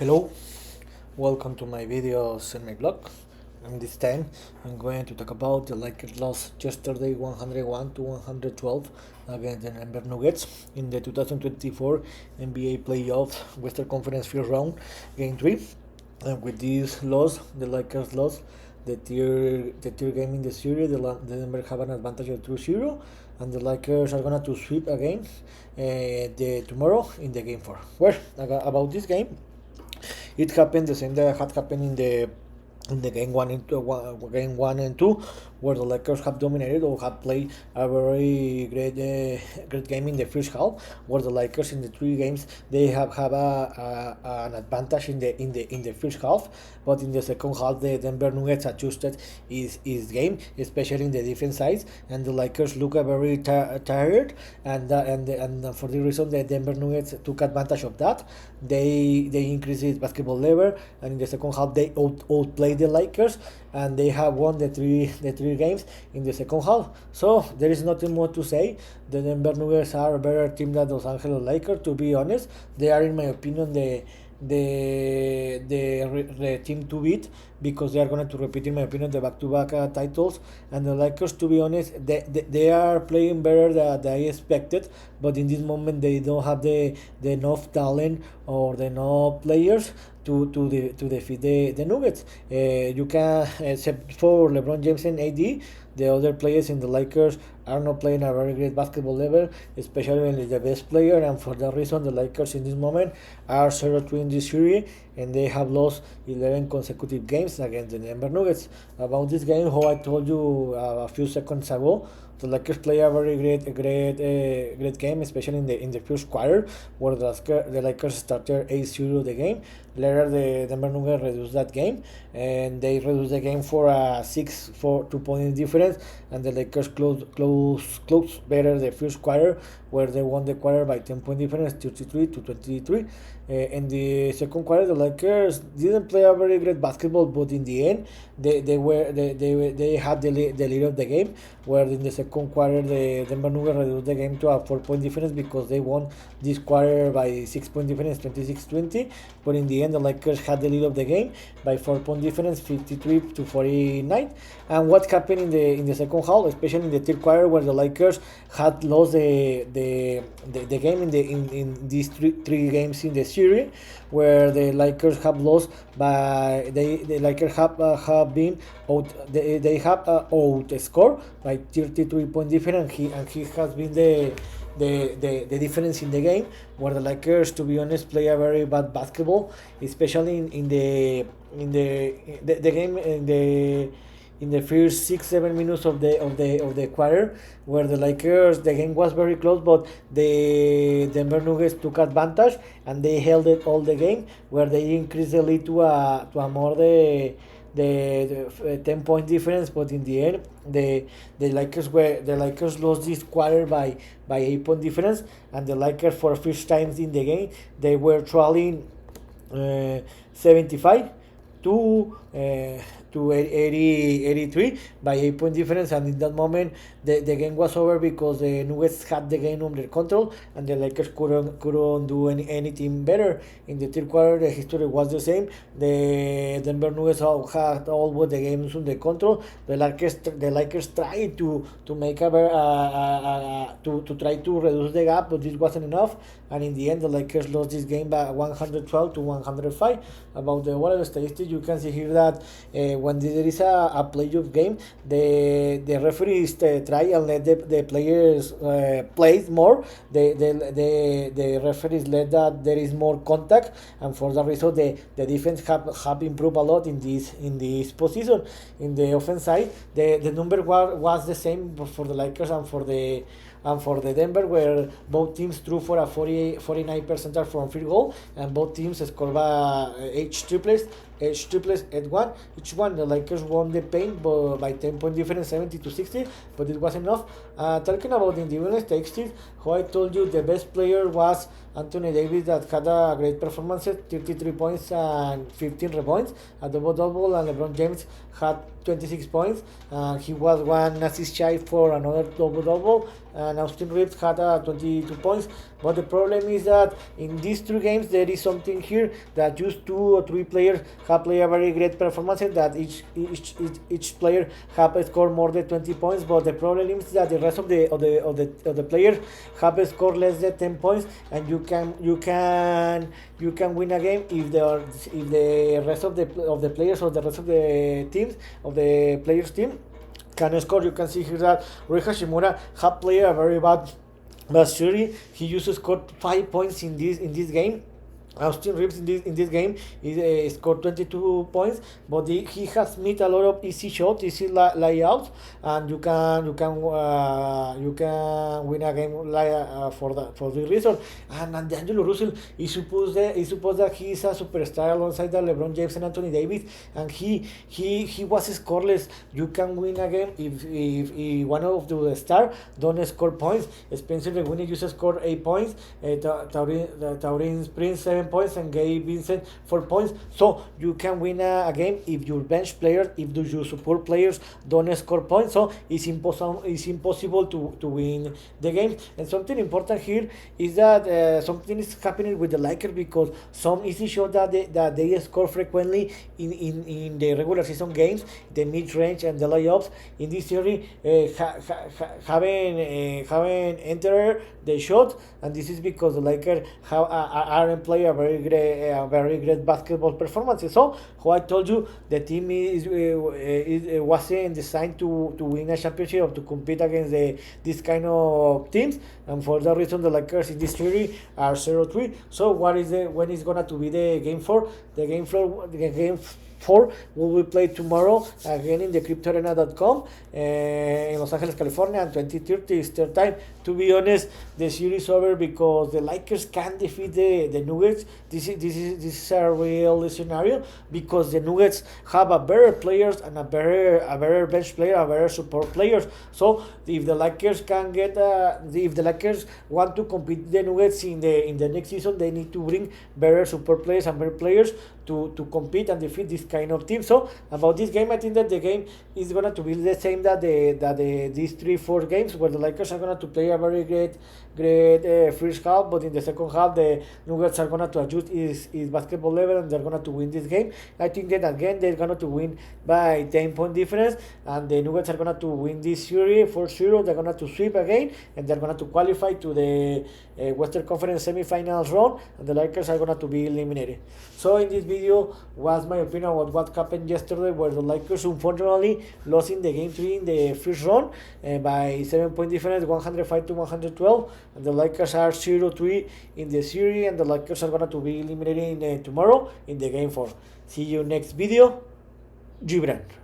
Hello, welcome to my videos in my blog. And this time I'm going to talk about the Lakers loss yesterday 101 to 112 against the Denver Nuggets in the 2024 NBA playoff Western Conference first round game 3. And with this loss, the Lakers lost the tier game in the series. The Denver have an advantage of 2-0, and the Lakers are gonna to sweep again the tomorrow in the game 4. Well, about this game, it happened the same that had happened in the game one and two, where the Lakers have dominated or have played a very great game in the first half. Where the Lakers in the three games they have an advantage in the first half, but in the second half the Denver Nuggets adjusted his game, especially in the defense side, and the Lakers look very tired, and for the reason the Denver Nuggets took advantage of that. They increased its basketball level, and in the second half they outplayed the Lakers, and they have won the three games in the second half. So there is nothing more to say. The Denver Nuggets are a better team than Los Angeles Lakers. To be honest, they are, in my opinion, the team to beat, because they are going to repeat, in my opinion, the back-to-back titles. And the Lakers, to be honest, they are playing better than I expected, but in this moment they don't have the enough talent or the enough players to defeat the Nuggets. You can, except for LeBron James and AD, the other players in the Lakers are not playing a very great basketball level, especially when the best player, and for that reason the Lakers in this moment are 0-3 in this series, and they have lost 11 consecutive games against the Denver Nuggets. About this game, how I told you a few seconds ago, the Lakers play a very great game, especially in the first quarter, where the Lakers started 8-0 the game. Later, the Denver Nuggets reduced that game, and they reduced the game for a 2 point difference, and the Lakers closed better the first quarter, where they won the quarter by 10 point difference, 33-23. In the second quarter, the Lakers didn't play a very great basketball, but in the end, they had the lead of the game. Where in the second quarter, the Denver Nuggets reduced the game to a 4 point difference, because they won this quarter by 6 point difference, 26-20. But in the end, the Lakers had the lead of the game by 4 point difference, 53-49. And what happened in the second half, especially in the third quarter, where the Lakers had lost the game in these three games in the series, where the Lakers have lost by the Lakers have been out, they have outscored by 33 point difference, and he has been the difference in the game, where the Lakers, to be honest, play a very bad basketball, especially in the game in the first 6-7 minutes of the quarter, where the Lakers, the game was very close, but the Denver Nuggets took advantage, and they held it all the game, where they increased the lead to a more the 10 point difference. But in the end, the Lakers lost this quarter by 8 point difference, and the Lakers, for first times in the game, they were trailing 75 to 83 by 8 point difference, and in that moment the game was over, because the Nuggets had the game under control, and the Lakers couldn't do anything better. In the third quarter, the history was the same. The Denver Nuggets had all the games under control. The Lakers tried to make to try to reduce the gap, but this wasn't enough, and in the end the Lakers lost this game by 112 to 105. About the overall statistics, you can see here that when there is a playoff game, the referees try and let the players play more. The referees let that there is more contact, and for that reason the defense have improved a lot in this position. In the offense side, the number was the same for the Lakers and for the Denver, where both teams threw for a 49% from field goal, and both teams scored by 8 triples, triplets at one. Each one, the Lakers won the paint by 10-point difference, 70-60, but it wasn't enough. Talking about the individual statistics, how I told you the best player was Anthony Davis, that had a great performance, 33 points and 15 rebounds, a double-double, and LeBron James had 26 points. He was one assist shy for another double-double, and Austin Reeves had 22 points. But the problem is that in these 3 games there is something here that just 2 or 3 players have played a very great performance, that each player have scored more than 20 points. But the problem is that the rest of the players have scored less than 10 points, and you can win a game if the rest of the players, or the rest of the teams of the players team can score. You can see here that Rui Hashimura have played a very bad series. He used to score 5 points in this game. Austin Reeves in this game scored 22 points, but he has made a lot of easy shots, easy layouts, and you can win a game for this reason. And D'Angelo Russell is supposed that he is a superstar alongside the LeBron James and Anthony Davis, and he was scoreless. You can win a game if one of the stars don't score points. Spencer Dinwiddie used to score 8 points, Taurean Prince 7 points, and Gabe Vincent 4 points. So you can win a game if your bench players, if your support players don't score points. So it's impossible to win the game. And something important here is that something is happening with the Lakers, because some easy shots that they score frequently in the regular season games, the mid range and the layups in this series haven't entered the shot, and this is because the Lakers aren't playing a very great basketball performance. So, how I told you, the team wasn't designed to win a championship or to compete against this kind of teams, and for that reason, the Lakers in this series are 0-3. So, when is gonna to be the game 4? The game 4 will be played tomorrow again in the CryptoArena.com in Los Angeles, California, and 20:30 Eastern time. To be honest, the series over because the Lakers can defeat the Nuggets. This is a real scenario, because the Nuggets have a better players and a better bench player, a better support players. So if the Lakers want to compete the Nuggets in the next season, they need to bring better support players and better players to compete and defeat this kind of team. So about this game, I think that the game is going to be the same that these 3-4 games, where the Lakers are going to play a very great first half, but in the second half the Nuggets are going to adjust his basketball level, and they're going to win this game. I think that again they're going to win by 10-point difference, and the Nuggets are going to win this series 4-0. They're going to sweep again, and they're going to qualify to the Western Conference semifinals round, and the Lakers are going to be eliminated. So in this video was my opinion about what happened yesterday, where the Lakers unfortunately lost in the game 3 in the first round by 7-point difference, 105-112, and the Lakers are 0-3 in the series, and the Lakers are going to be eliminated tomorrow in the game 4. See you next video. Gibran.